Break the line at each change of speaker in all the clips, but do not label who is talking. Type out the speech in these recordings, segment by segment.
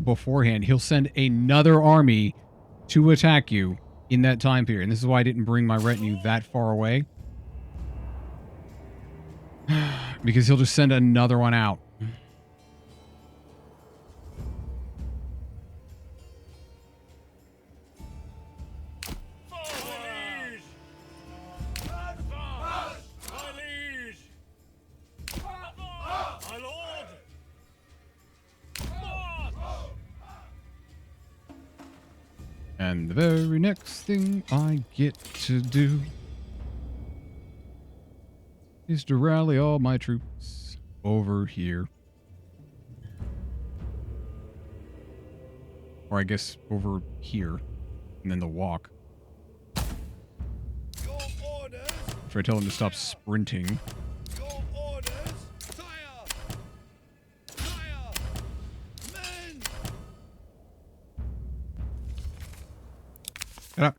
beforehand, he'll send another army to attack you in that time period. And this is why I didn't bring my retinue that far away. Because he'll just send another one out. And the very next thing I get to do is to rally all my troops over here. Or I guess over here. And then the walk.
Your orders.
After I tell them to stop sprinting.
Your orders. Fire. Fire. Men.
Get up.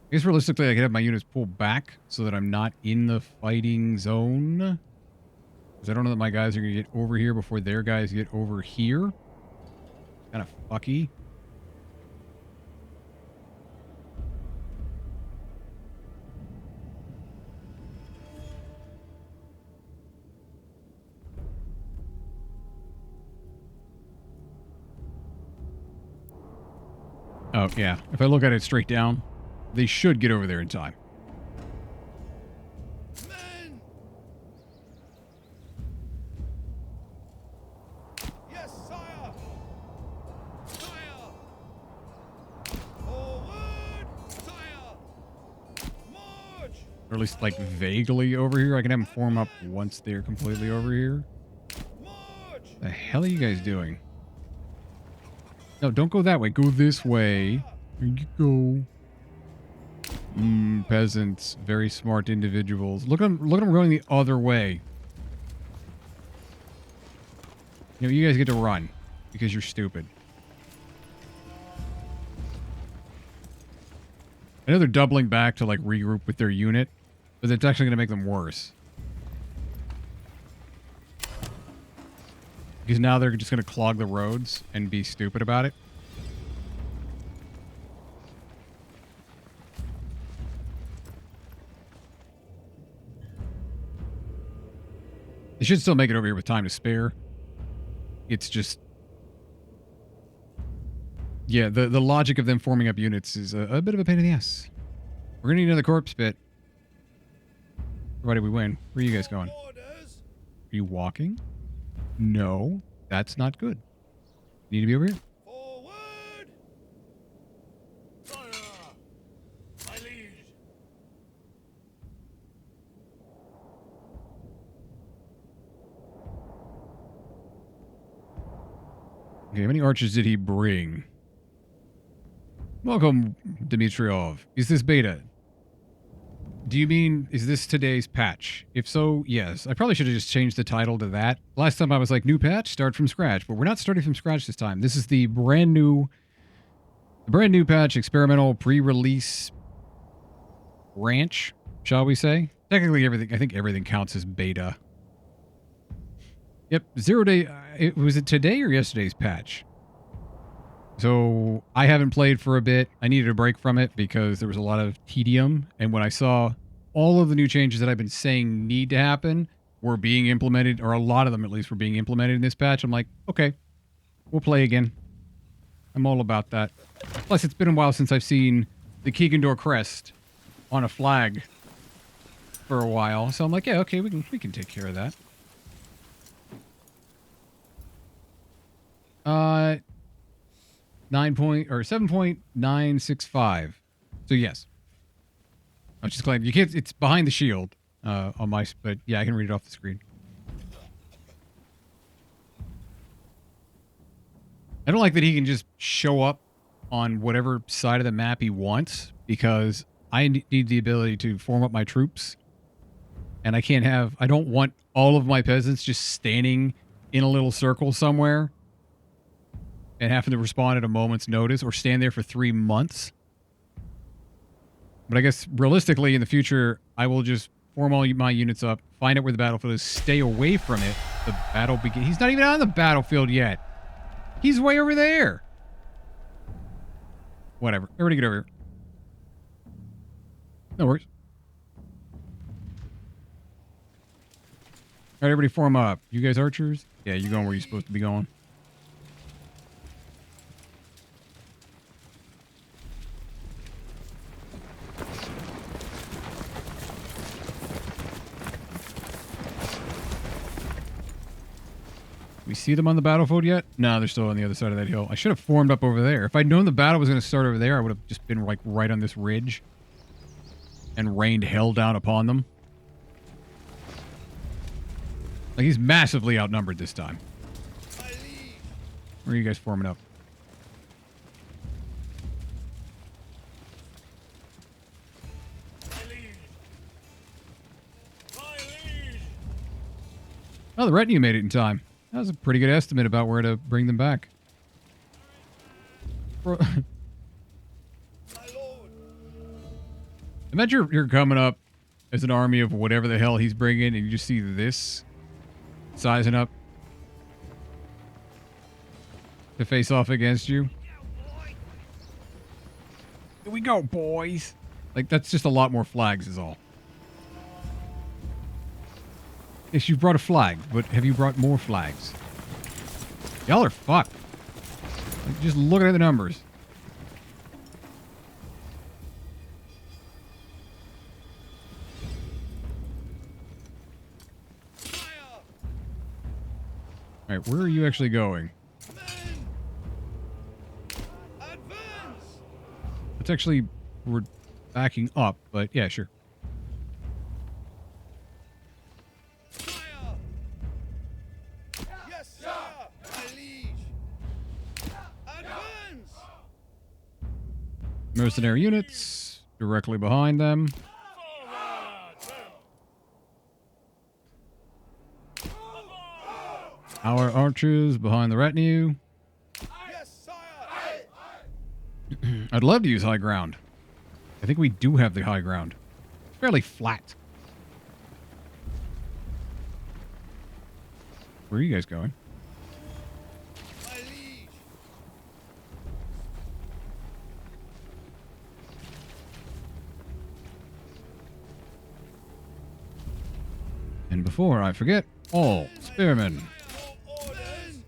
I guess realistically I could have my units pull back so that I'm not in the fighting zone. Because I don't know that my guys are going to get over here before their guys get over here. Kind of fucky. Oh, yeah. If I look at it straight down, they should get over there in time.
Men. Yes, sire. Fire. Forward. Fire. March.
Or at least, like, vaguely over here. I can have them form up once they're completely over here.
March.
The hell are you guys doing? No, don't go that way. Go this way. There you go. Peasants. Very smart individuals. Look at them going the other way. You know, you guys get to run because you're stupid. I know they're doubling back to, like, regroup with their unit, but it's actually going to make them worse. Because now they're just going to clog the roads and be stupid about it. They should still make it over here with time to spare. It's just... Yeah, the logic of them forming up units is a bit of a pain in the ass. We're going to need another corpse bit. Provided we win. Where are you guys going?
Orders.
Are you walking? No, that's not good. You need to be over here.
Forward. Fire. My liege.
Okay, how many archers did he bring? Welcome, Dmitriov. Is this beta? Do you mean, is this today's patch? If so, yes. I probably should have just changed the title to that. Last time I was like, new patch, start from scratch. But we're not starting from scratch this time. This is the brand new patch, experimental pre-release ranch, shall we say? Technically everything, I think everything counts as beta. Yep, 0 day, was it today or yesterday's patch? So I haven't played for a bit. I needed a break from it because there was a lot of tedium. And when I saw all of the new changes that I've been saying need to happen were being implemented, or a lot of them at least were being implemented in this patch, I'm like, okay, we'll play again. I'm all about that. Plus, it's been a while since I've seen the Kiegendor crest on a flag for a while. So I'm like, yeah, okay, we can take care of that. 7.965. So yes. I was just glad you can't. It's behind the shield on my. But yeah, I can read it off the screen. I don't like that he can just show up on whatever side of the map he wants, because I need the ability to form up my troops, and I can't have. I don't want all of my peasants just standing in a little circle somewhere and having to respond at a moment's notice or stand there for 3 months. But I guess realistically in the future, I will just form all my units up, find out where the battlefield is, stay away from it, the battle begins. He's not even on the battlefield yet. He's way over there. Whatever. Everybody get over here. No worries. All right, everybody form up. You guys archers? Yeah, you're going where you're supposed to be going. We see them on the battlefield yet? No, they're still on the other side of that hill. I should have formed up over there. If I'd known the battle was going to start over there, I would have just been like right on this ridge and rained hell down upon them. Like, he's massively outnumbered this time. Where are you guys forming up? Oh, the retinue made it in time. That was a pretty good estimate about where to bring them back. Imagine you're coming up as an army of whatever the hell he's bringing, and you just see this sizing up to face off against you. Here we go, boys. Like, that's just a lot more flags is all. Yes, you brought a flag, but have you brought more flags? Y'all are fucked. Like, just looking at the numbers. Alright, where are you actually going? It's actually, we're backing up, but yeah, sure.
Yes, sir, my liege. Advance.
Mercenary units directly behind them. Our archers behind the retinue.
Yes, sire.
I'd love to use high ground. I think we do have the high ground. It's fairly flat. Where are you guys going?
My liege.
And before I forget, all spearmen.
Orders.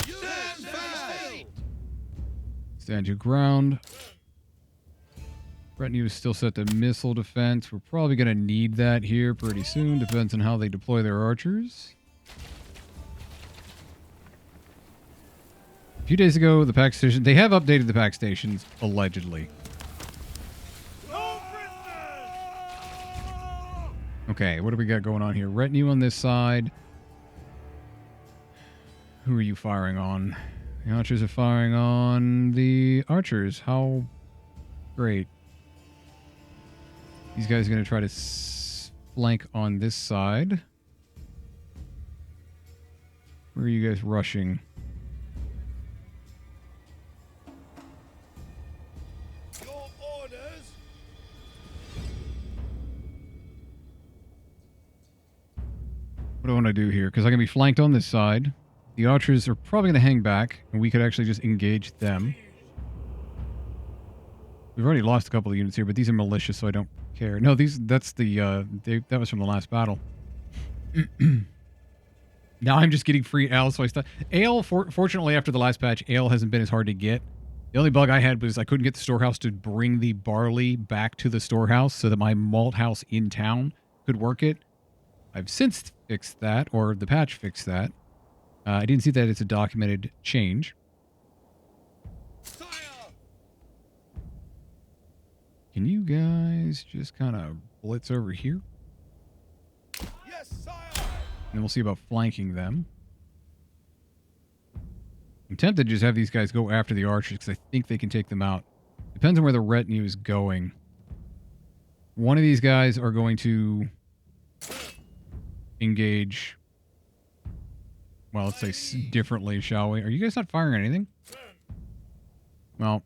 Stand fast.
Stand your ground. Retinue is still set to missile defense. We're probably going to need that here pretty soon. Depends on how they deploy their archers. A few days ago, the pack station... They have updated the pack stations, allegedly.
No prisoners.
Okay, what do we got going on here? Retinue on this side. Who are you firing on? The archers are firing on the archers. How great. These guys are going to try to flank on this side. Where are you guys rushing?
Your orders.
What do I want to do here? Because I can be flanked on this side. The archers are probably going to hang back, and we could actually just engage them. We've already lost a couple of units here, but these are malicious, so I don't care. No, that's the, that was from the last battle. Now I'm just getting free ale, so I start... Ale, fortunately, after the last patch, ale hasn't been as hard to get. The only bug I had was I couldn't get the storehouse to bring the barley back to the storehouse so that my malt house in town could work it. I've since fixed that, or the patch fixed that. I didn't see that it's a documented change.
Sire.
Can you guys just kind of blitz over here?
Yes, sire.
And then we'll see about flanking them. I'm tempted to just have these guys go after the archers because I think they can take them out. Depends on where the retinue is going. One of these guys are going to engage... Well, let's say differently, shall we? Are you guys not firing anything? Well,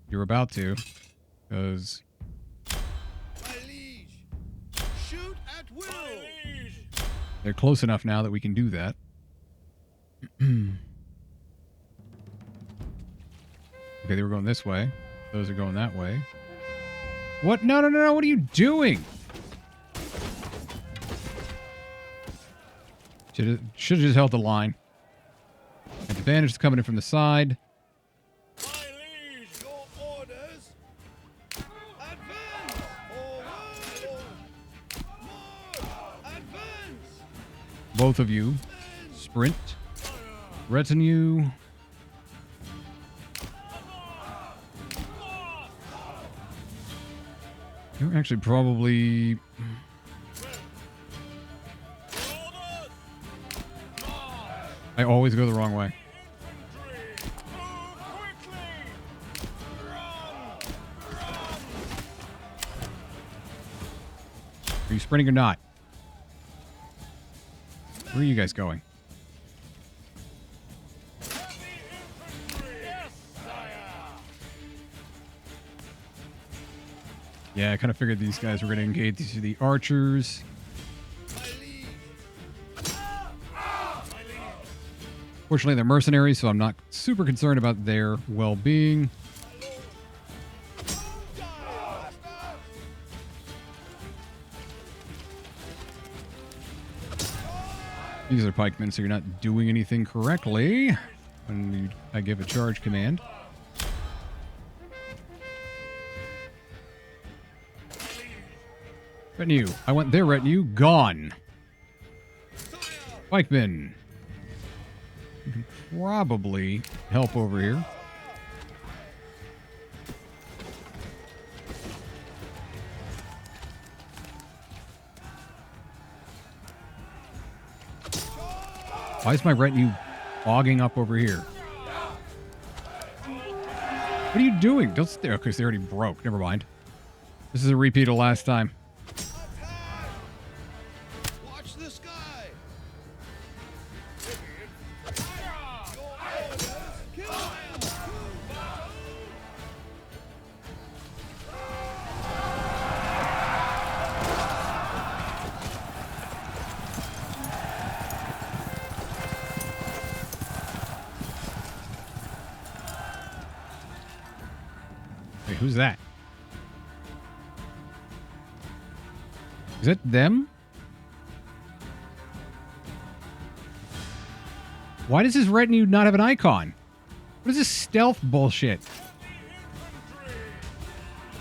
you're about to, because...
My liege. Shoot at will.
They're close enough now that we can do that. Okay, they were going this way. Those are going that way. What? No, no, no, no. What are you doing? Should have just held the line. And the bandage is coming in from the side.
My liege, your orders. Advance! Forward! More! Advance!
Both of you. Sprint. Retinue. You're actually probably... I always go the wrong way. Are you sprinting or not? Where are you guys going? Yeah, I kind of figured these guys were going to engage the archers. Fortunately, they're mercenaries, so I'm not super concerned about their well-being. These are pikemen, so you're not doing anything correctly when I give a charge command. Retinue. I want their retinue gone. Pikemen. You can probably help over here. Why is my retinue bogging up over here? What are you doing? Don't stay. Okay, they already broke. Never mind. This is a repeat of last time.
Watch the sky! Your orders, kill them!
Wait, who's that? Is it them? Why does his retinue not have an icon? What is this stealth bullshit?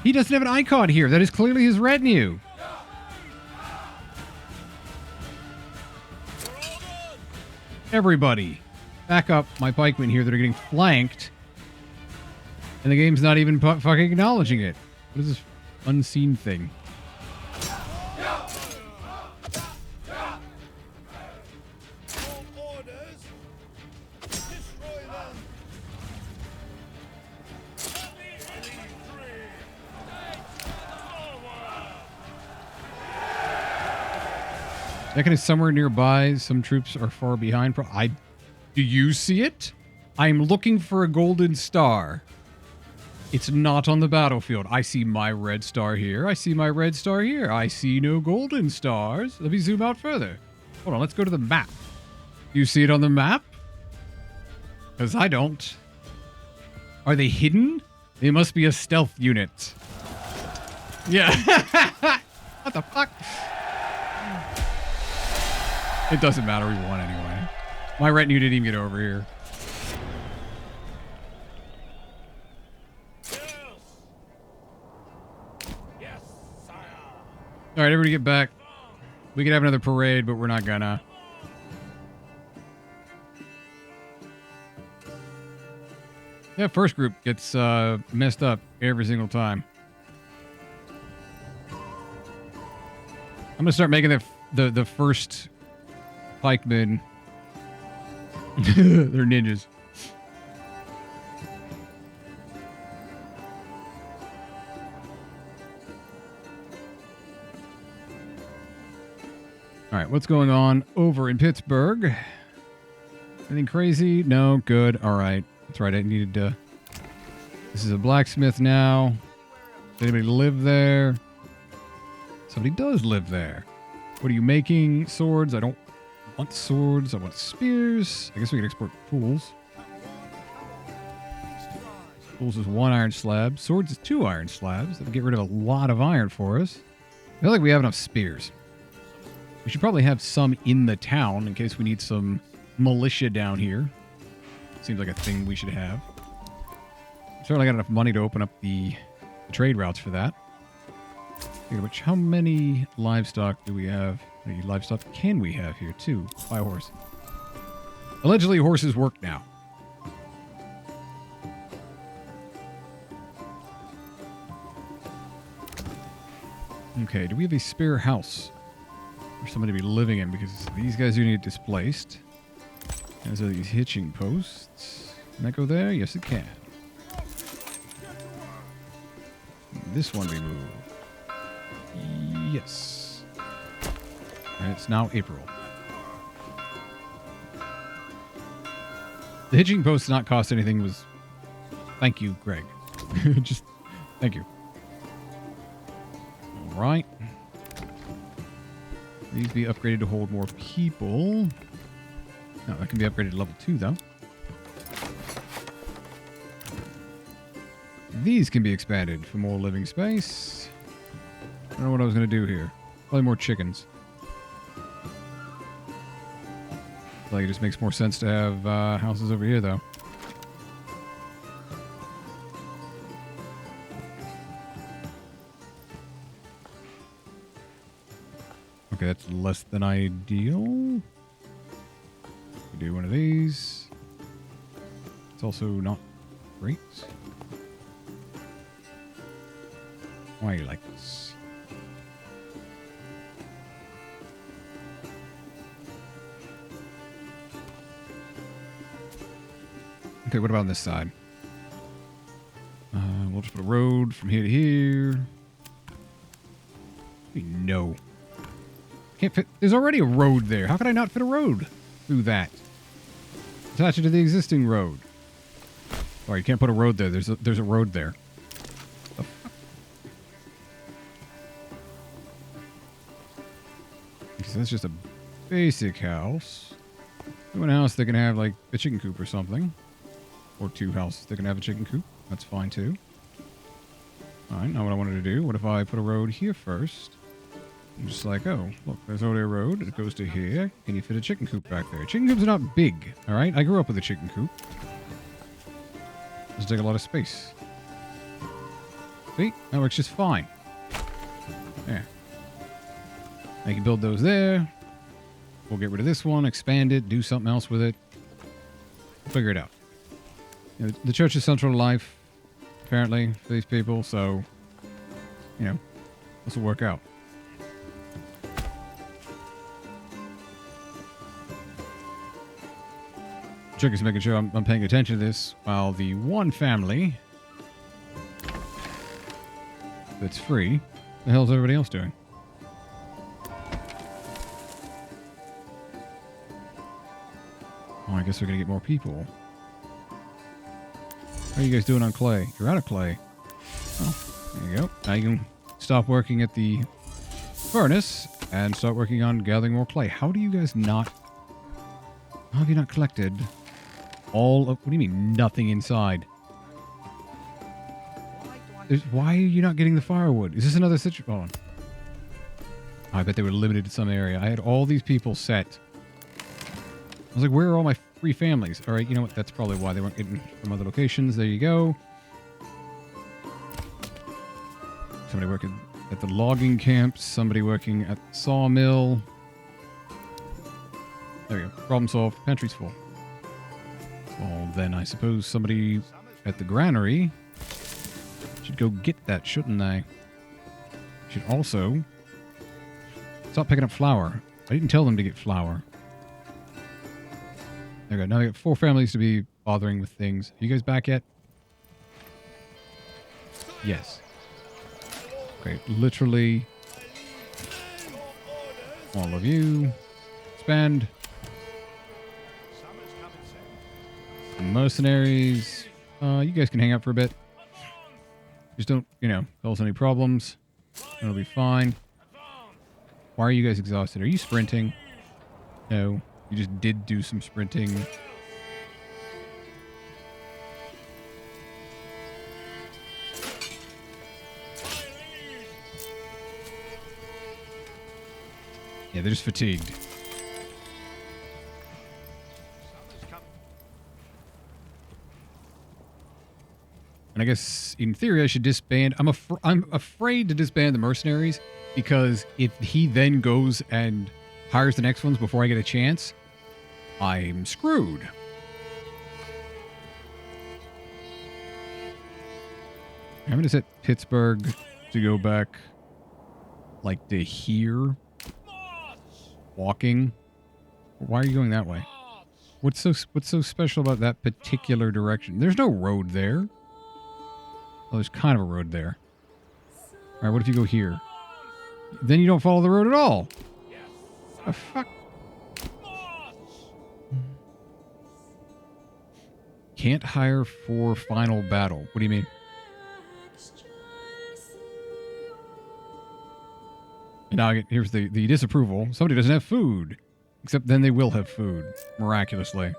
He doesn't have an icon here. That is clearly his retinue. Everybody, back up my pikemen here that are getting flanked. And the game's not even fucking acknowledging it. What is this unseen thing? That is somewhere nearby. Some troops are far behind. Do you see it? I'm looking for a golden star. It's not on the battlefield. I see my red star here. I see my red star here. I see no golden stars. Let me zoom out further. Hold on, let's go to the map. Do you see it on the map? Because I don't. Are they hidden? They must be a stealth unit. Yeah. What the fuck? It doesn't matter. We won anyway. My retinue didn't even get over here.
Yes, sire!
All right, everybody get back. We could have another parade, but we're not gonna. Yeah, first group gets messed up every single time. I'm gonna start making the first pikemen. They're ninjas. All right, what's going on over in Pittsburgh? Anything crazy? No, good. All right, that's right. I needed to. This is a blacksmith now. Does anybody live there? Somebody does live there. What are you making? Swords? I don't want swords. I want spears. I guess we can export tools. Tools is 1 iron slab. Swords is 2 iron slabs. That'll get rid of a lot of iron for us. I feel like we have enough spears. We should probably have some in the town in case we need some militia down here. Seems like a thing we should have. Certainly got enough money to open up the trade routes for that. Speaking of which, how many livestock do we have? How many livestock can we have here? 2. Buy a horse. Allegedly, horses work now. Okay, do we have a spare house for somebody to be living in? Because these guys do need displaced. As are these hitching posts. Can that go there? Yes, it can. This one we move. Yes. And it's now April. The hitching post not cost anything was... Thank you, Greg. Just... Thank you. Alright. These be upgraded to hold more people. No, that can be upgraded to level 2, though. These can be expanded for more living space. I don't know what I was going to do here. Probably more chickens. Like, it just makes more sense to have houses over here, though. Okay, that's less than ideal. We do one of these. It's also not great. Why you like this? Okay, what about on this side? We'll just put a road from here to here. No. Can't fit. There's already a road there. How could I not fit a road through that? Attach it to the existing road. Oh, you can't put a road there. There's a road there. The fuck? Because that's just a basic house. One house they can have like a chicken coop or something. Or 2 houses they can have a chicken coop. That's fine too. Alright, now what I wanted to do, what if I put a road here first? I'm just like, oh, look, there's already a road. It goes to here. Can you fit a chicken coop back there? Chicken coops are not big, all right? I grew up with a chicken coop. Doesn't take a lot of space. See? That works just fine. There. I can build those there. We'll get rid of this one, expand it, do something else with it. Figure it out. You know, the church is central to life, apparently, for these people, so, you know, this will work out. Trick is making sure I'm paying attention to this, while the one family that's free, the hell's everybody else doing? Oh, I guess we're gonna get more people. How are you guys doing on clay? You're out of clay. Oh, there you go. Now you can stop working at the furnace and start working on gathering more clay. How do you guys not... How have you not collected all of... What do you mean, nothing inside? Why are you not getting the firewood? Is this another situation? Hold on. Oh, I bet they were limited to some area. I had all these people set. I was like, where are all my free families? All right, you know what? That's probably why they weren't getting from other locations. There you go. Somebody working at the logging camps. Somebody working at the sawmill. There we go. Problem solved. Pantry's full. Well, then I suppose somebody at the granary should go get that, shouldn't they? Should also stop picking up flour. I didn't tell them to get flour. There we go. Now we got 4 families to be bothering with things. Are you guys back yet? Yes. Okay, literally all of you. Expand. Mercenaries. You guys can hang out for a bit. Just don't, you know, cause any problems. It'll be fine. Why are you guys exhausted? Are you sprinting? No. You just did do some sprinting. Yeah, they're just fatigued. And I guess in theory I should disband. I'm afraid to disband the mercenaries because if he then goes and hires the next ones before I get a chance, I'm screwed. I'm going to set Pittsburgh to go back like to here. Walking. Why are you going that way? What's so special about that particular direction? There's no road there. Oh, there's kind of a road there. All right, what if you go here? Then you don't follow the road at all. The fuck? Can't hire for final battle. What do you mean? And now here's the disapproval. Somebody doesn't have food. Except then they will have food. Miraculously.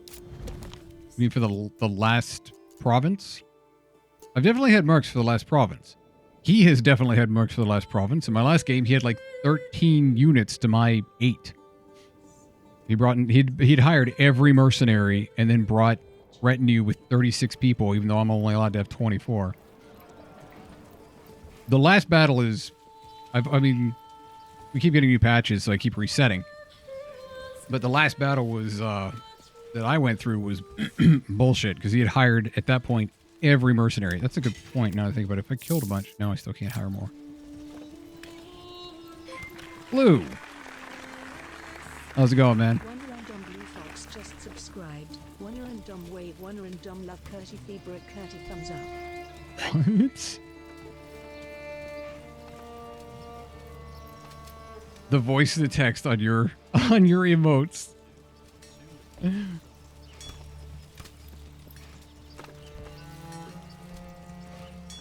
You mean for the last province? I've definitely had mercs for the last province. He has definitely had mercs for the last province. In my last game, he had like 13 units to my 8. He'd hired every mercenary and then brought retinue with 36 people, even though I'm only allowed to have 24. The last battle is... I mean, we keep getting new patches, so I keep resetting. But the last battle was... that I went through was bullshit, because he had hired, at that point, every mercenary. That's a good point now that I think about it. If I killed a bunch, no, I still can't hire more. Blue! How's it going, man?
One random blue fox just subscribed. One random wave, one random love, Curty fever, Curty thumbs up.
What? The voice of the text on your emotes.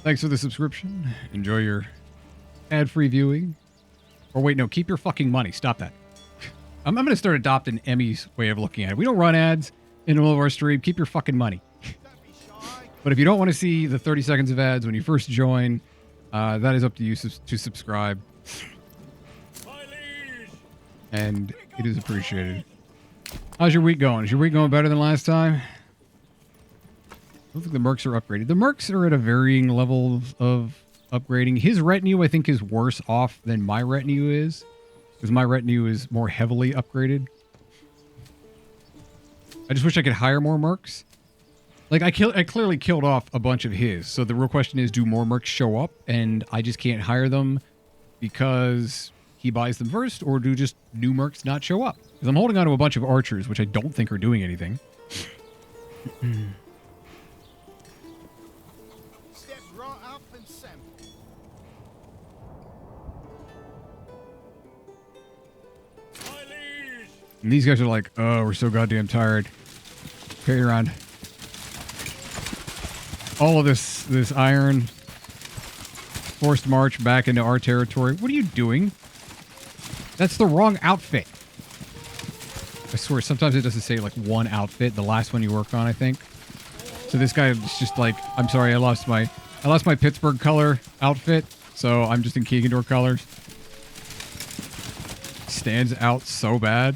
Thanks for the subscription. Enjoy your ad-free viewing. Or wait, no, keep your fucking money. Stop that. I'm going to start adopting Emmy's way of looking at it. We don't run ads in the middle of our stream. Keep your fucking money. But if you don't want to see the 30 seconds of ads when you first join, that is up to you to subscribe. And it is appreciated. How's your week going? Is your week going better than last time? I don't think the mercs are upgraded. The mercs are at a varying level of upgrading. His retinue, I think, is worse off than my retinue is. Because my retinue is more heavily upgraded. I just wish I could hire more mercs. Like, I clearly killed off a bunch of his. So the real question is, do more mercs show up? And I just can't hire them because he buys them first? Or do just new mercs not show up? Because I'm holding on to a bunch of archers, which I don't think are doing anything.
Step right up and sample.
And these guys are like, oh, we're so goddamn tired. Carry around all of this iron. Forced march back into our territory. What are you doing? That's the wrong outfit. I swear, sometimes it doesn't say like one outfit. The last one you work on, I think. So this guy is just like, I'm sorry, I lost my Pittsburgh color outfit, so I'm just in Keegandour colors. Stands out so bad.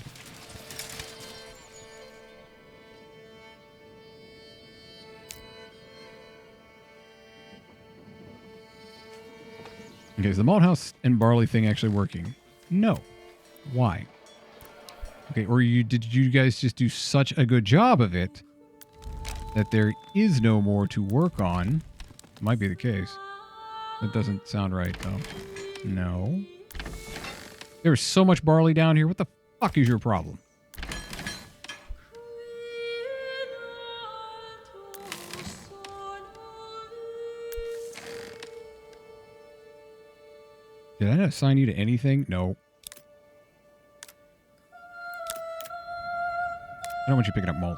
Okay, is the malthouse and barley thing actually working? No. Why? Okay, or did you guys just do such a good job of it that there is no more to work on? Might be the case. That doesn't sound right, though. No. There's so much barley down here. What the fuck is your problem? Did I not assign you to anything? No. I don't want you picking up malt.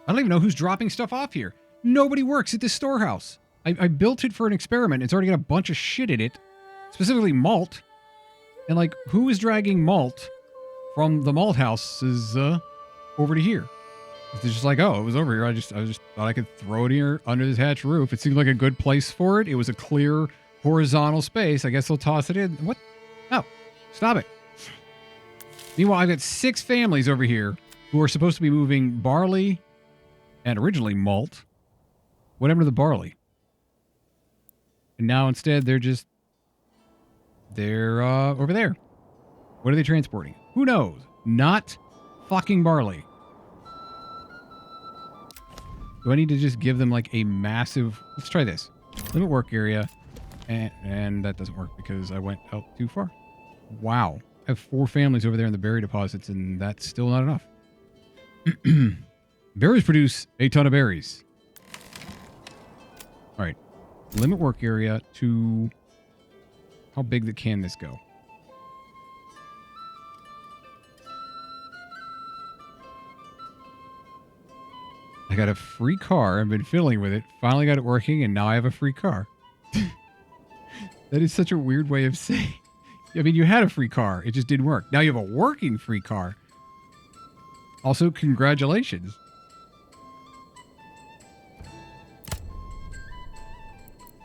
I don't even know who's dropping stuff off here. Nobody works at this storehouse. I built it for an experiment. It's already got a bunch of shit in it, specifically malt. And like, who is dragging malt from the malt houses over to here? It's just like, oh, it was over here. I just thought I could throw it here under this hatch roof. It seemed like a good place for it. It was a clear horizontal space. I guess they'll toss it in. What? No, stop it. Meanwhile, I've got 6 families over here who are supposed to be moving barley and originally malt. What happened to the barley? And now instead they're over there. What are they transporting? Who knows? Not fucking barley. Do I need to just give them like a massive... Let's try this. Limit work area. And that doesn't work because I went out too far. Wow. I have 4 families over there in the berry deposits, and that's still not enough. Berries produce a ton of berries. All right. Limit work area to... How big can this go? I got a free car. I've been fiddling with it. Finally got it working, and now I have a free car. That is such a weird way of saying... I mean, you had a free car. It just didn't work. Now you have a working free car. Also, congratulations.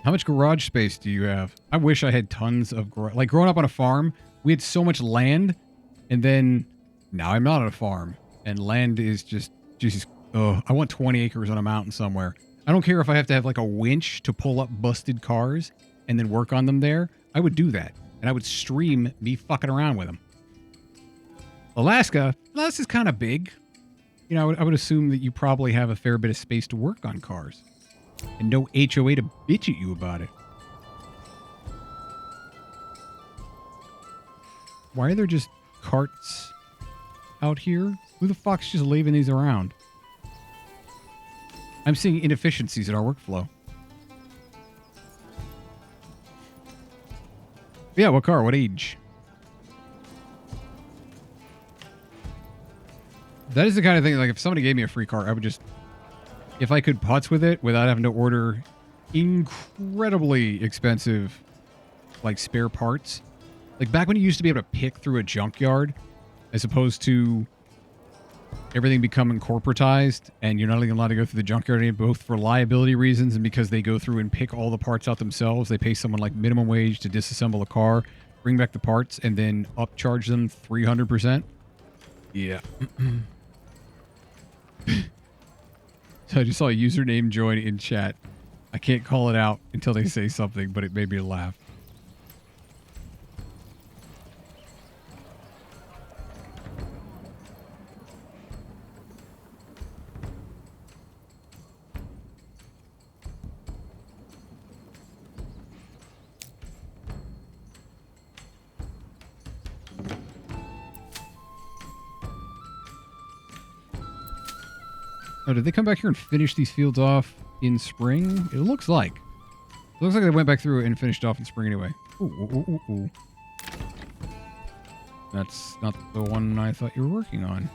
How much garage space do you have? I wish I had tons of garage. Like, growing up on a farm, we had so much land, and then now I'm not on a farm. And land is just I want 20 acres on a mountain somewhere. I don't care if I have to have, like, a winch to pull up busted cars and then work on them there. I would do that. And I would stream me fucking around with them. Alaska's kind of big. You know, I would assume that you probably have a fair bit of space to work on cars. And no HOA to bitch at you about it. Why are there just carts out here? Who the fuck's just leaving these around? I'm seeing inefficiencies in our workflow. Yeah, what car? What age? That is the kind of thing, like, if somebody gave me a free car, I would just... If I could putz with it without having to order incredibly expensive, like, spare parts. Like, back when you used to be able to pick through a junkyard, as opposed to everything becoming corporatized, and you're not even allowed to go through the junkyard anymore, both for liability reasons and because they go through and pick all the parts out themselves. They pay someone, like, minimum wage to disassemble a car, bring back the parts, and then upcharge them 300%. Yeah. So I just saw a username join in chat. I can't call it out until they say something, but it made me laugh. Oh, did they come back here and finish these fields off in spring? It looks like. It looks like they went back through and finished off in spring anyway. Ooh, ooh, ooh, ooh. That's not the one I thought you were working on.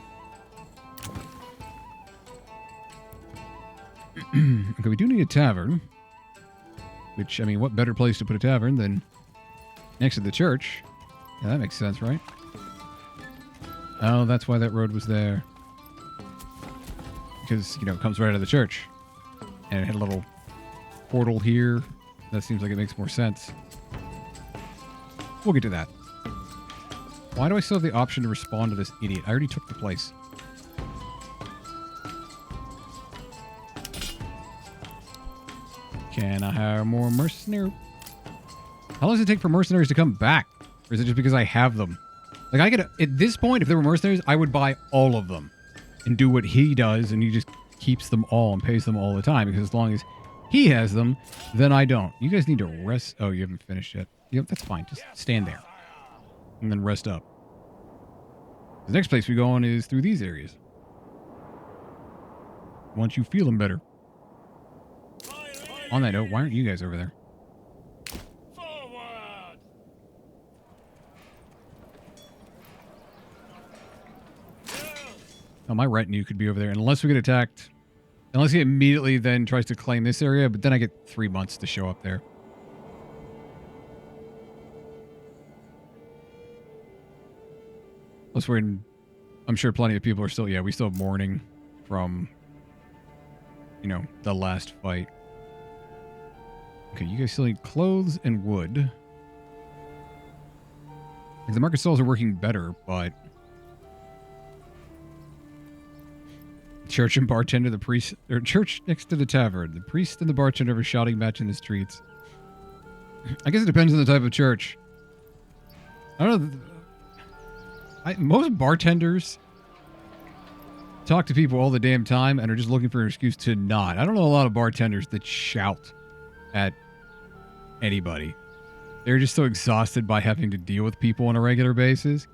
Okay, we do need a tavern. Which, I mean, what better place to put a tavern than next to the church? Yeah, that makes sense, right? Oh, that's why that road was there. Because, you know, it comes right out of the church. And it had a little portal here. That seems like it makes more sense. We'll get to that. Why do I still have the option to respond to this idiot? I already took the place. Can I hire more mercenaries? How long does it take for mercenaries to come back? Or is it just because I have them? Like, I could, at this point, if there were mercenaries, I would buy all of them. And do what he does, and he just keeps them all and pays them all the time. Because as long as he has them, then I don't. You guys need to rest. Oh, you haven't finished yet. Yep, that's fine. Just stand there. And then rest up. The next place we go on is through these areas. Once you feeling better. On that note, why aren't you guys over there? Oh, my retinue could be over there. Unless we get attacked Unless he immediately then tries to claim this area, but then I get 3 months to show up there. Plus we're in... I'm sure plenty of people are still... Yeah, we still have mourning from... You know, the last fight. Okay, you guys still need clothes and wood. Like, the market stalls are working better, but... Church and bartender, the priest... Or church next to the tavern. The priest and the bartender are shouting match in the streets. I guess it depends on the type of church. I don't know... most bartenders talk to people all the damn time and are just looking for an excuse to not. I don't know a lot of bartenders that shout at anybody. They're just so exhausted by having to deal with people on a regular basis.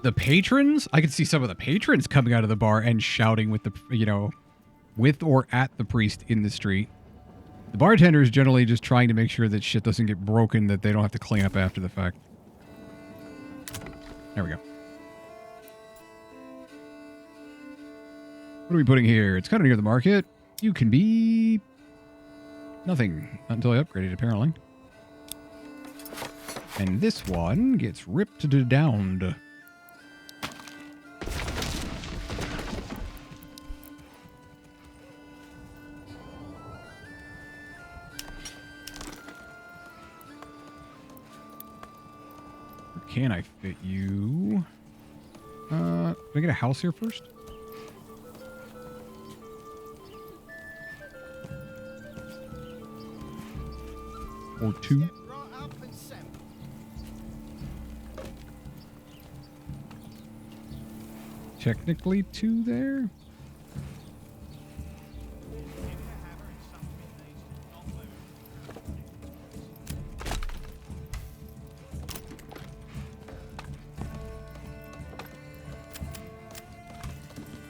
The patrons, I could see some of the patrons coming out of the bar and shouting with the, you know, with or at the priest in the street. The bartender is generally just trying to make sure that shit doesn't get broken, that they don't have to clean up after the fact. There we go. What are we putting here? It's kind of near the market. You can be... nothing. Not until I upgrade it, apparently. And this one gets ripped to downed. Where can I fit you? Can I get a house here first? Or two? Technically two there?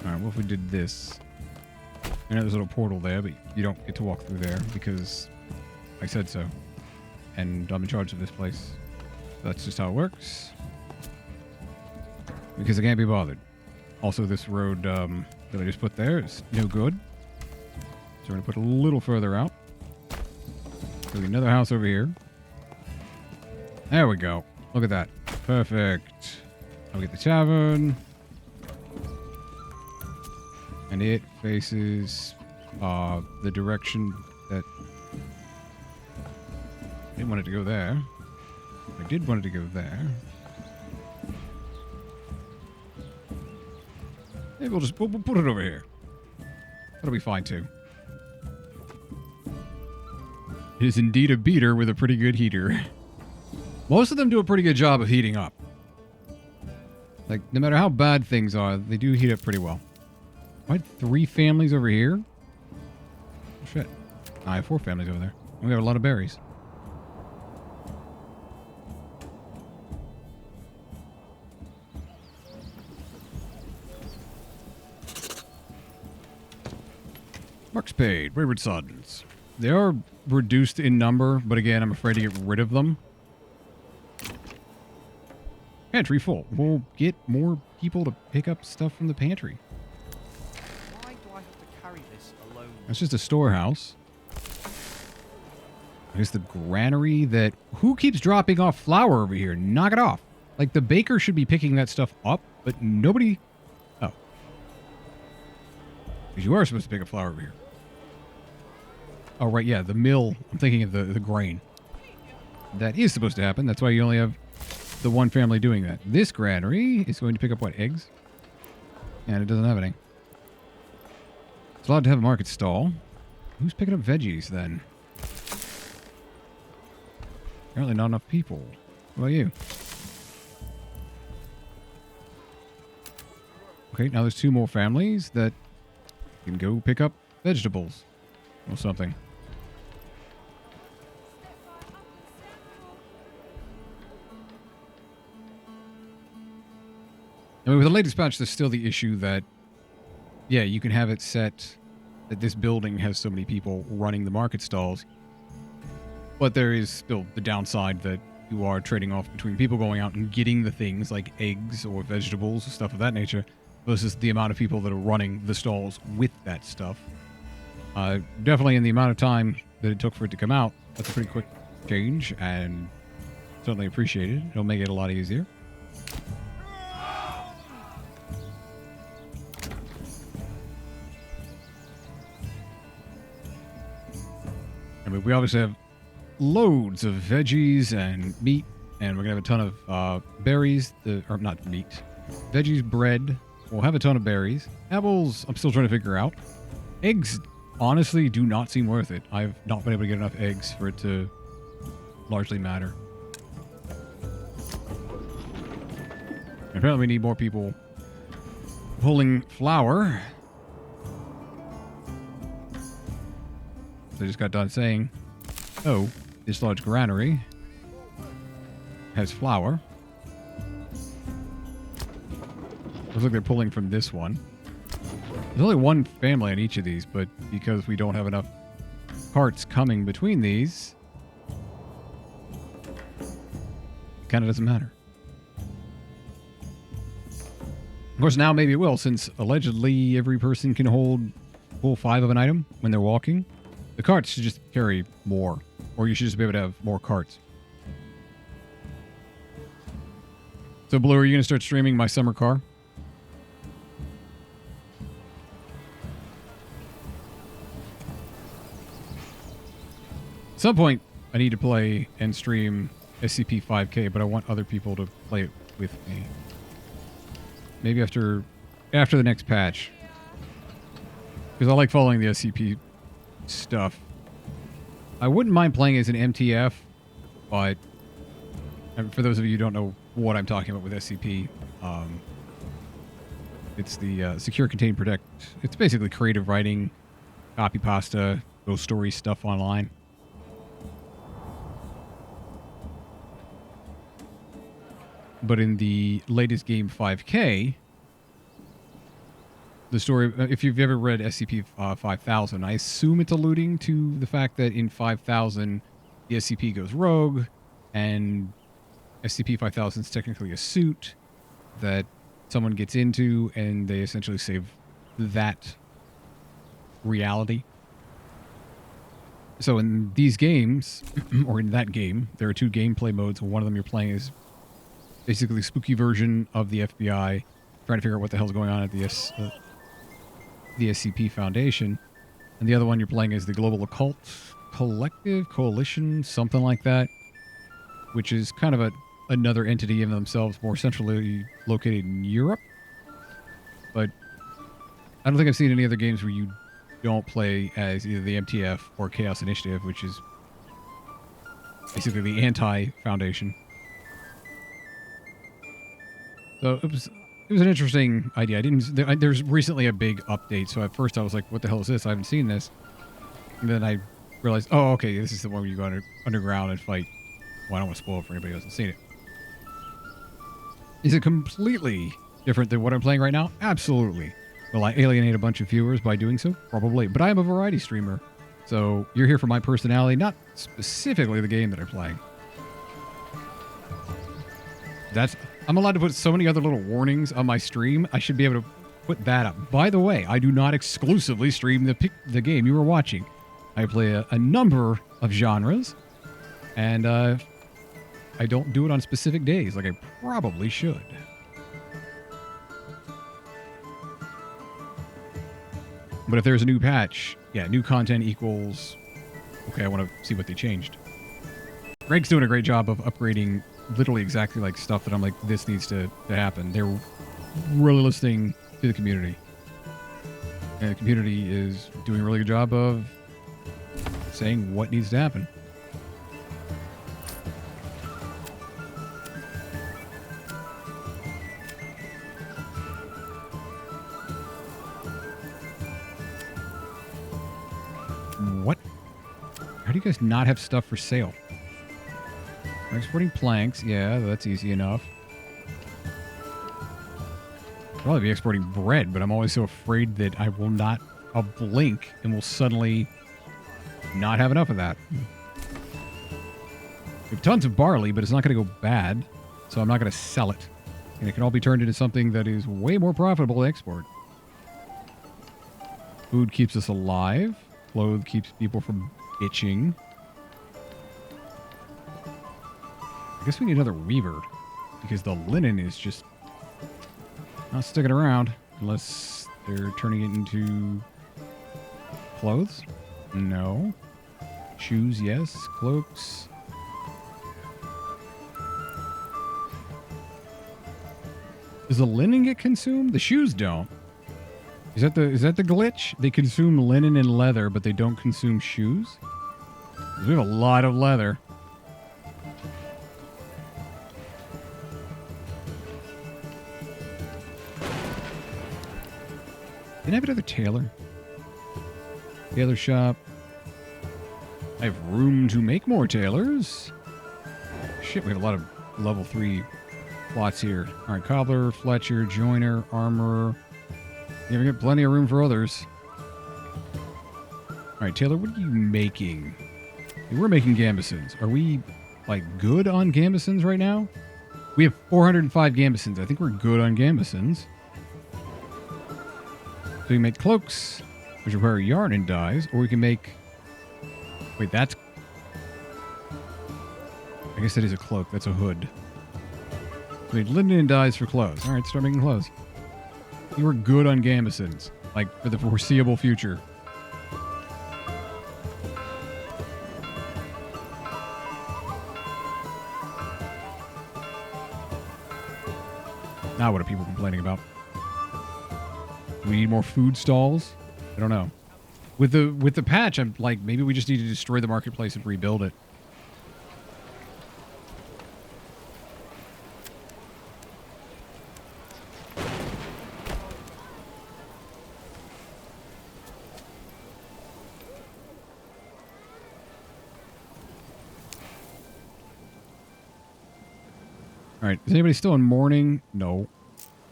Alright, what if we did this? I know there's a little portal there, but you don't get to walk through there because I said so. And I'm in charge of this place. That's just how it works. Because I can't be bothered. Also, this road that I just put there is no good. So we're going to put a little further out. There's another house over here. There we go. Look at that. Perfect. I'll get the tavern. And it faces the direction that... I didn't want it to go there. I did want it to go there. Maybe we'll put it over here. That'll be fine too. It is indeed a beater with a pretty good heater. Most of them do a pretty good job of heating up. Like, no matter how bad things are, they do heat up pretty well. I had 3 families over here. Oh, shit. I have 4 families over there. And we have a lot of berries. Marks paid. Wayward Sons. They are reduced in number, but again, I'm afraid to get rid of them. Pantry full. We'll get more people to pick up stuff from the pantry.
Why do I have to carry this alone?
That's just a storehouse. There's the granary that... Who keeps dropping off flour over here? Knock it off. Like, the baker should be picking that stuff up, but nobody... Oh. Because you are supposed to pick up flour over here. Oh, right, yeah, the mill. I'm thinking of the grain. That is supposed to happen. That's why you only have the one family doing that. This granary is going to pick up, what, eggs? And it doesn't have any. It's allowed to have a market stall. Who's picking up veggies, then? Apparently not enough people. What about you? Okay, now there's 2 more families that can go pick up vegetables or something. I mean, with the latest patch, there's still the issue that, yeah, you can have it set that this building has so many people running the market stalls. But there is still the downside that you are trading off between people going out and getting the things like eggs or vegetables or stuff of that nature versus the amount of people that are running the stalls with that stuff. Definitely in the amount of time that it took for it to come out, that's a pretty quick change, and certainly appreciated. It'll make it a lot easier. I mean, we obviously have loads of veggies and meat, and we're gonna have a ton of berries. Or not meat, veggies, bread. We'll have a ton of berries. Apples, I'm still trying to figure out. Eggs, honestly, do not seem worth it. I've not been able to get enough eggs for it to largely matter. Apparently, we need more people pulling flour. So I just got done saying, oh, this large granary has flour. Looks like they're pulling from this one. There's only one family on each of these, but because we don't have enough carts coming between these, kind of doesn't matter. Of course, now maybe it will, since allegedly every person can hold full 5 of an item when they're walking. The carts should just carry more, or you should just be able to have more carts. So, Blue, are you going to start streaming my summer car? At some point, I need to play and stream SCP-5K, but I want other people to play it with me. Maybe after the next patch. Because I like following the SCP stuff. I wouldn't mind playing as an MTF, but for those of you who don't know what I'm talking about with SCP, it's the Secure, Contain, Protect. It's basically creative writing, copy pasta, ghost story stuff online. But in the latest game, 5K, the story, if you've ever read SCP-5000, I assume it's alluding to the fact that in 5000, the SCP goes rogue, and SCP-5000 is technically a suit that someone gets into, and they essentially save that reality. So in these games, or in that game, there are 2 gameplay modes. One of them you're playing is basically a spooky version of the FBI, trying to figure out what the hell's going on at the SCP Foundation. And the other one you're playing is the Global Occult Collective, Coalition, something like that, which is kind of another entity in themselves, more centrally located in Europe. But I don't think I've seen any other games where you don't play as either the MTF or Chaos Initiative, which is basically the anti-Foundation. So it was an interesting idea. There's recently a big update, so at first I was like, what the hell is this? I haven't seen this. And then I realized, oh, okay, this is the one where you go underground and fight. Well, I don't want to spoil it for anybody who hasn't seen it. Is it completely different than what I'm playing right now? Absolutely. Will I alienate a bunch of viewers by doing so? Probably. But I am a variety streamer, so you're here for my personality, not specifically the game that I'm playing. I'm allowed to put so many other little warnings on my stream. I should be able to put that up. By the way, I do not exclusively stream the game you are watching. I play a number of genres, and I don't do it on specific days like I probably should. But if there's a new patch, yeah, new content equals, okay, I want to see what they changed. Greg's doing a great job of upgrading literally exactly like stuff that I'm like, this needs to happen. They're really listening to the community. And the community is doing a really good job of saying what needs to happen. What? How do you guys not have stuff for sale? We're exporting planks. Yeah, that's easy enough. I'll probably be exporting bread, but I'm always so afraid that I'll blink and will suddenly not have enough of that. We have tons of barley, but it's not going to go bad, so I'm not going to sell it. And it can all be turned into something that is way more profitable to export. Food keeps us alive. Clothes keeps people from itching. I guess we need another weaver. Because the linen is just not sticking around. Unless they're turning it into clothes? No. Shoes, yes. Cloaks. Does the linen get consumed? The shoes don't. Is that the glitch? They consume linen and leather, but they don't consume shoes? 'Cause we have a lot of leather. Can I have another tailor? Tailor shop. I have room to make more tailors. Shit, we have a lot of level 3 plots here. Alright, cobbler, fletcher, joiner, armorer. Yeah, we got plenty of room for others. Alright, Taylor, what are you making? We're making gambesons. Are we, like, good on gambesons right now? We have 405 gambesons. I think we're good on gambesons. So we can make cloaks, which require yarn and dyes, or we can make... Wait, that's... I guess that is a cloak. That's a hood. We need linen and dyes for clothes. Alright, start making clothes. You were good on gambesons, like, for the foreseeable future. Now what are people complaining about? Do we need more food stalls? I don't know. With the patch, I'm like, maybe we just need to destroy the marketplace and rebuild it. All right. Is anybody still in mourning? No.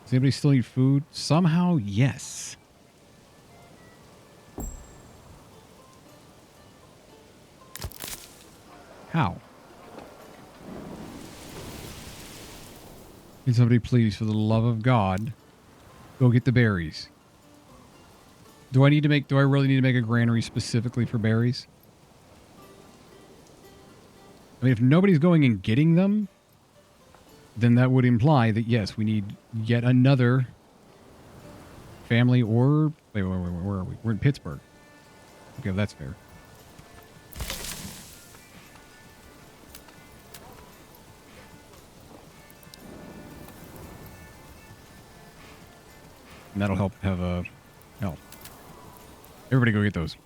Does anybody still need food? Somehow, yes. How? Can somebody please, for the love of God, go get the berries? Do I really need to make a granary specifically for berries? I mean, if nobody's going and getting them, then that would imply that, yes, we need yet another family or... Wait, where are we? We're in Pittsburgh. Okay, that's fair. And that'll help have a... Hell. Everybody go get those.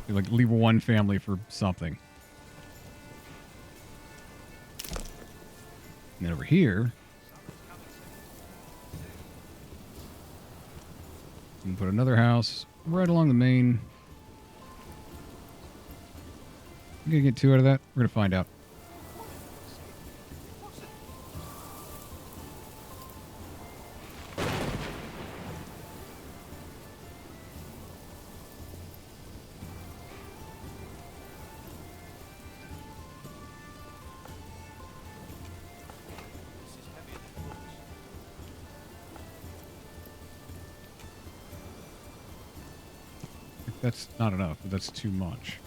Like, leave one family for something. And then over here, you can put another house right along the main. You gonna get 2 out of that? We're gonna find out. That's not enough, but that's too much.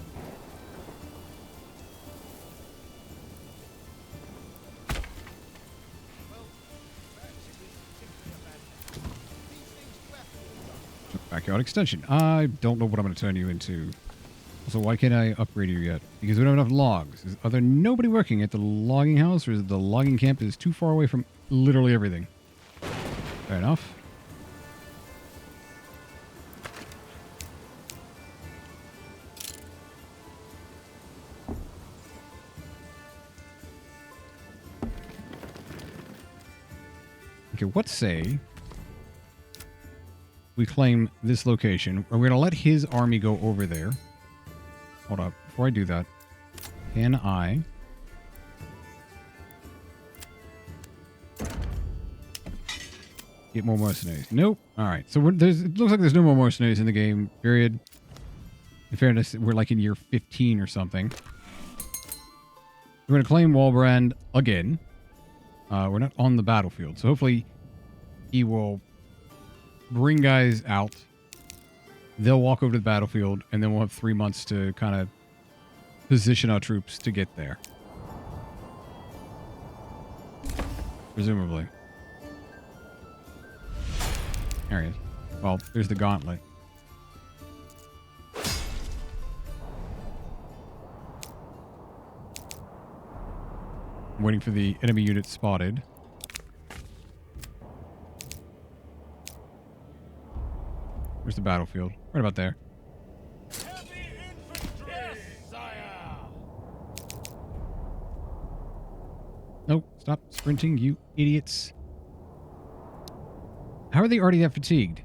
Backyard extension. I don't know what I'm going to turn you into. Also, why can't I upgrade you yet? Because we don't have enough logs. Are there nobody working at the logging house, or is the logging camp is too far away from literally everything? Fair enough. Okay, what say we claim this location, and we're going to let his army go over there. Hold up. Before I do that, can I... get more mercenaries? Nope. All right. So it looks like there's no more mercenaries in the game, period. In fairness, we're like in year 15 or something. We're going to claim Walbrand again. We're not on the battlefield. So hopefully he will bring guys out. They'll walk over to the battlefield, and then we'll have 3 months to kind of position our troops to get there. Presumably. There he is. Well, there's the gauntlet. I'm waiting for the enemy unit spotted. Where's the battlefield? Right about there.
Heavy infantry! Yes, sire!
No, stop sprinting, you idiots. How are they already that fatigued?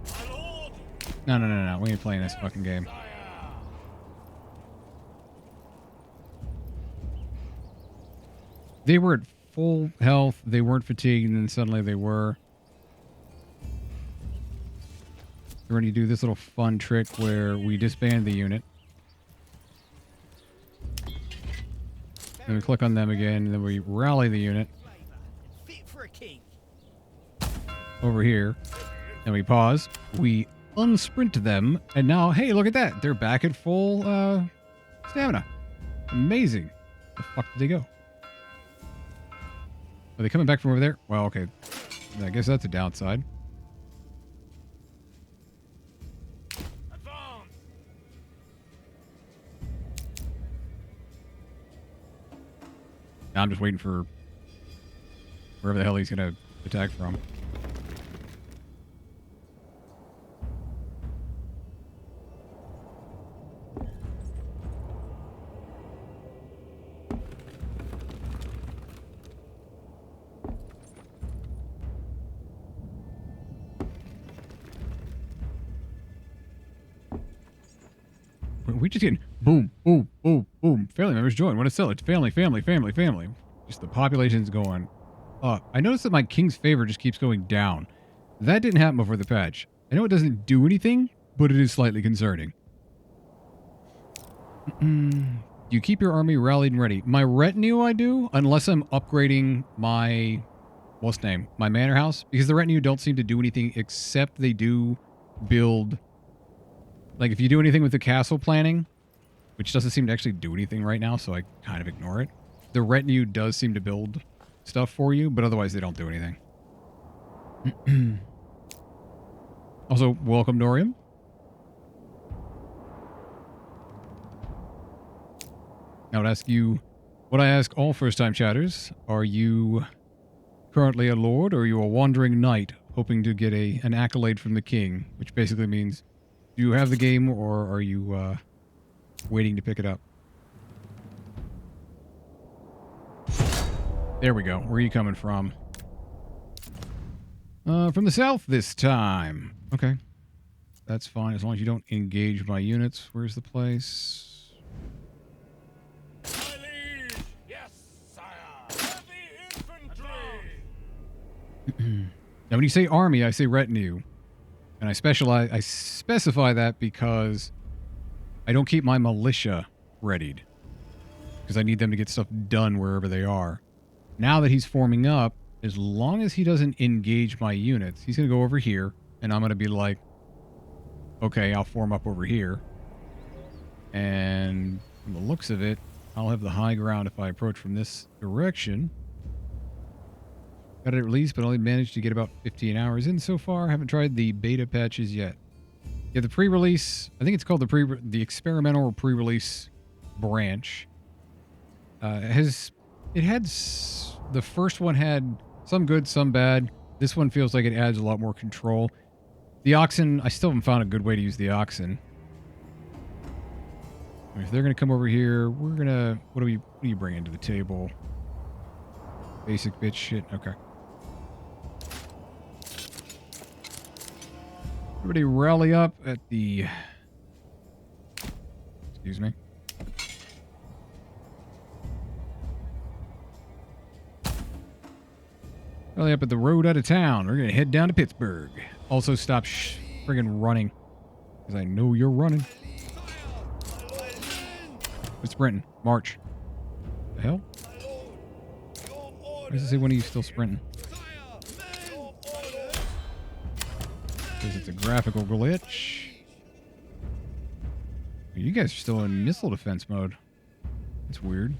My lord!
No. We ain't playing this fucking game.
Sire!
They were at full health. They weren't fatigued, and then suddenly they were. We're going to do this little fun trick where we disband the unit. Then we click on them again, and then we rally the unit
Fit for a king.
over here. And we pause. We unsprint them, and now, hey, look at that. They're back at full stamina. Amazing. Where the fuck did they go? Are they coming back from over there? Well, okay. I guess that's a downside.
Advance!
Now I'm just waiting for wherever the hell he's going to attack from. We just getting boom, boom, boom, boom. Family members join. Want to sell it? Family, family, family, family. Just the population's going up. I noticed that my king's favor just keeps going down. That didn't happen before the patch. I know it doesn't do anything, but it is slightly concerning. You keep your army rallied and ready. My retinue I do, unless I'm upgrading my, what's name? My manor house. Because the retinue don't seem to do anything except they do build. Like, if you do anything with the castle planning, which doesn't seem to actually do anything right now, so I kind of ignore it. The retinue does seem to build stuff for you, but otherwise they don't do anything. Also, welcome, Norium. I would ask you what I ask all first-time chatters. Are you currently a lord, or are you a wandering knight hoping to get an accolade from the king? Which basically means, do you have the game, or are you waiting to pick it up? There we go. Where are you coming from? From the south this time. Okay. That's fine, as long as you don't engage my units. Where's the place?
My liege! Yes, sire! Heavy infantry!
Now, when you say army, I say retinue. And I specify that because I don't keep my militia readied. Because I need them to get stuff done wherever they are. Now that he's forming up, as long as he doesn't engage my units, he's going to go over here, and I'm going to be like, okay, I'll form up over here. And from the looks of it, I'll have the high ground if I approach from this direction. Got it released, but only managed to get about 15 hours in so far. Haven't tried the beta patches yet. Yeah, the pre-release, I think it's called the experimental or pre-release branch. The first one had some good, some bad. This one feels like it adds a lot more control. The oxen, I still haven't found a good way to use the oxen. If they're going to come over here, we're going to... What do you bring into the table? Basic bitch shit. Okay. Everybody rally up at the... Excuse me. Rally up at the road out of town. We're going to head down to Pittsburgh. Also stop friggin' running. Because I know you're running. Quit sprinting. March. The hell? Why does it say when are you still sprinting? Because it's a graphical glitch. You guys are still in missile defense mode. That's weird.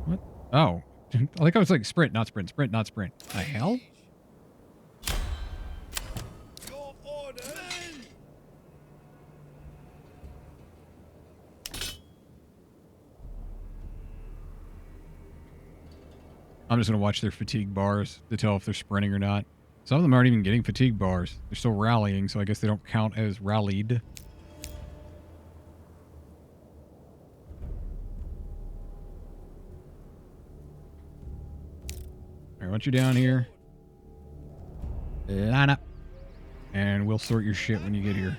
What? Oh. I was like sprint, not sprint, sprint, not sprint. The hell?
Your orders.
I'm just going to watch their fatigue bars to tell if they're sprinting or not. Some of them aren't even getting fatigue bars. They're still rallying, so I guess they don't count as rallied. All right, I want you down here. Line up. And we'll sort your shit when you get here.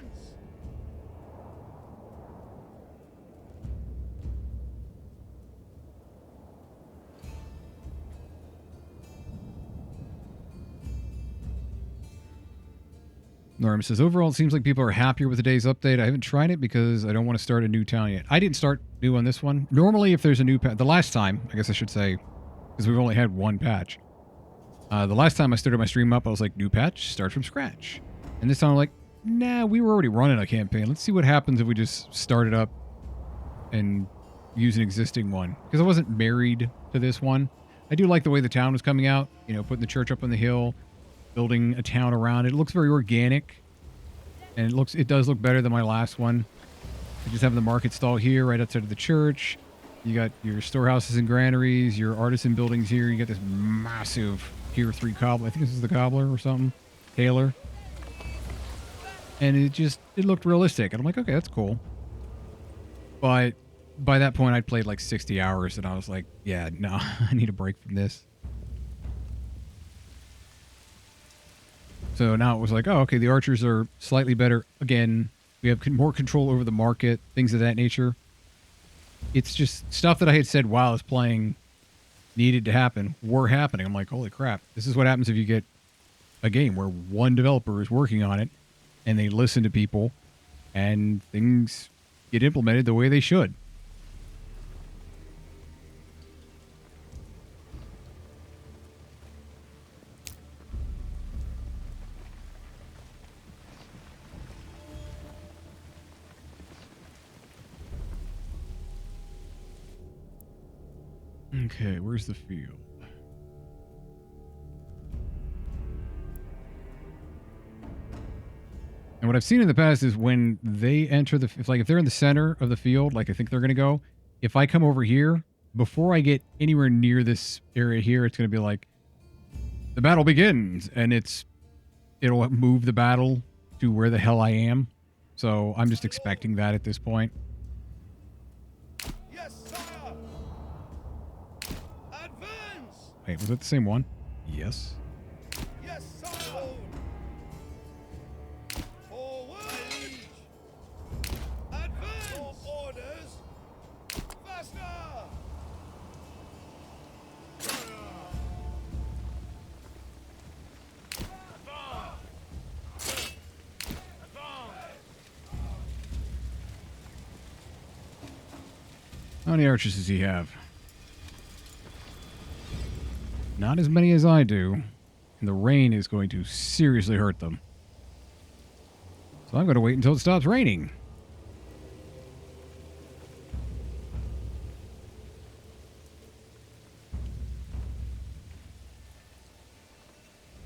Norm says, overall, it seems like people are happier with today's update. I haven't tried it because I don't want to start a new town yet. I didn't start new on this one. Normally, if there's a new patch, the last time, I guess I should say, because we've only had one patch. The last time I started my stream up, I was like, new patch, start from scratch. And this time I'm like, nah, we were already running a campaign. Let's see what happens if we just start it up and use an existing one. Because I wasn't married to this one. I do like the way the town was coming out. You know, putting the church up on the hill. Building a town around it. It looks very organic, and it does look better than my last one. You just have the market stall here, right outside of the church. You got your storehouses and granaries, your artisan buildings here. You got this massive Tier 3 cobbler. I think this is the cobbler or something. Tailor. And it looked realistic. And I'm like, okay, that's cool. But by that point, I'd played like 60 hours, and I was like, yeah, no, I need a break from this. So now it was like, oh, okay, the archers are slightly better. Again, we have more control over the market, things of that nature. It's just stuff that I had said while I was playing needed to happen were happening. I'm like, holy crap. This is what happens if you get a game where one developer is working on it and they listen to people and things get implemented the way they should. Okay, where's the field? And what I've seen in the past is when they enter if they're in the center of the field, like I think they're going to go, if I come over here, before I get anywhere near this area here, it's going to be like, the battle begins, and it'll move the battle to where the hell I am. So I'm just expecting that at this point. Wait, was that the same one? Yes.
Yes, sire. Forward. Advance. Your orders. Faster.
How many archers does he have? Not as many as I do. And the rain is going to seriously hurt them. So I'm going to wait until it stops raining.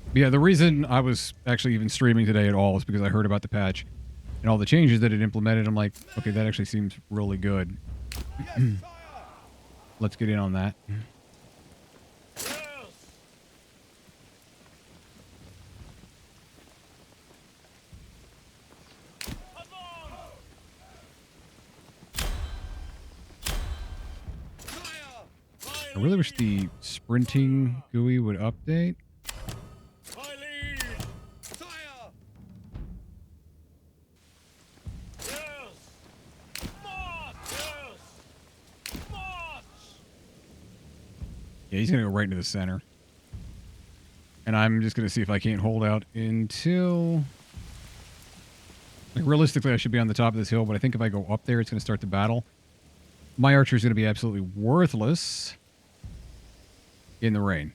But yeah, the reason I was actually even streaming today at all is because I heard about the patch and all the changes that it implemented. I'm like, okay, that actually seems really good. Let's get in on that. I really wish the sprinting GUI would update.
My lead. Sire. Yes. March. Yes. March.
Yeah, he's going to go right into the center. And I'm just going to see if I can't hold out until... Like, realistically, I should be on the top of this hill, but I think if I go up there, it's going to start the battle. My archer is going to be absolutely worthless in the rain.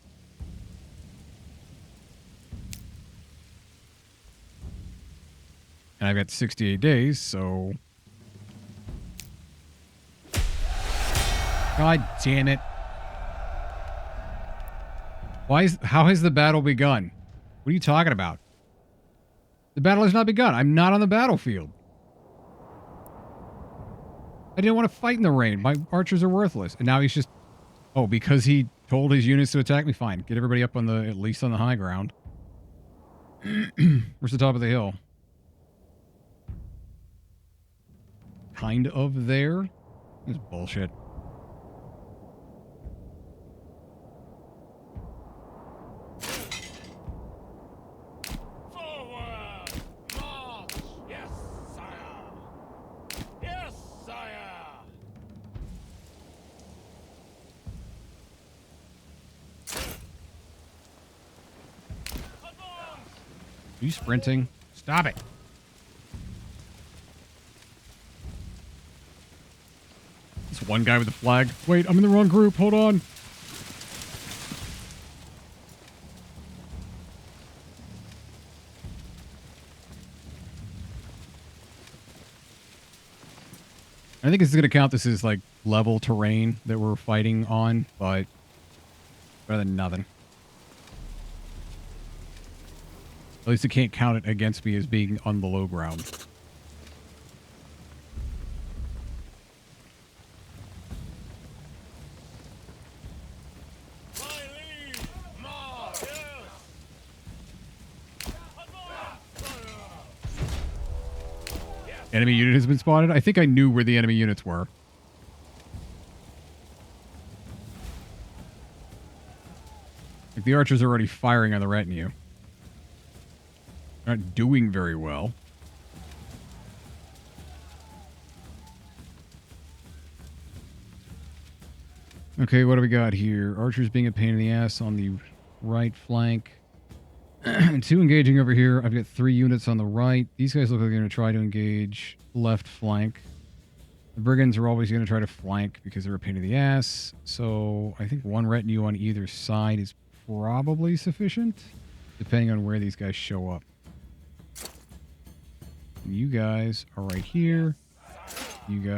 And I've got 68 days, so... God damn it. How has the battle begun? What are you talking about? The battle has not begun. I'm not on the battlefield. I didn't want to fight in the rain. My archers are worthless. And now he's just... Oh, because he told his units to attack me? Fine. Get everybody up on the... At least on the high ground. Where's the top of the hill? Kind of there? This is bullshit.
Forward! March! Yes, sire! Yes, sire! Advance!
Are you sprinting? Stop it. This one guy with the flag. Wait, I'm in the wrong group. Hold on. I think it's going to count this as like level terrain that we're fighting on, but better than nothing. At least it can't count it against me as being on the low ground.
My lead! March! Yes! Advance, sire!
Enemy unit has been spotted. I think I knew where the enemy units were. Like the archers are already firing on the retinue. Not doing very well. Okay, what do we got here? Archers being a pain in the ass on the right flank. 2 engaging over here. I've got 3 units on the right. These guys look like they're going to try to engage left flank. The brigands are always going to try to flank because they're a pain in the ass. So I think 1 retinue on either side is probably sufficient, depending on where these guys show up. You guys are right here. You guys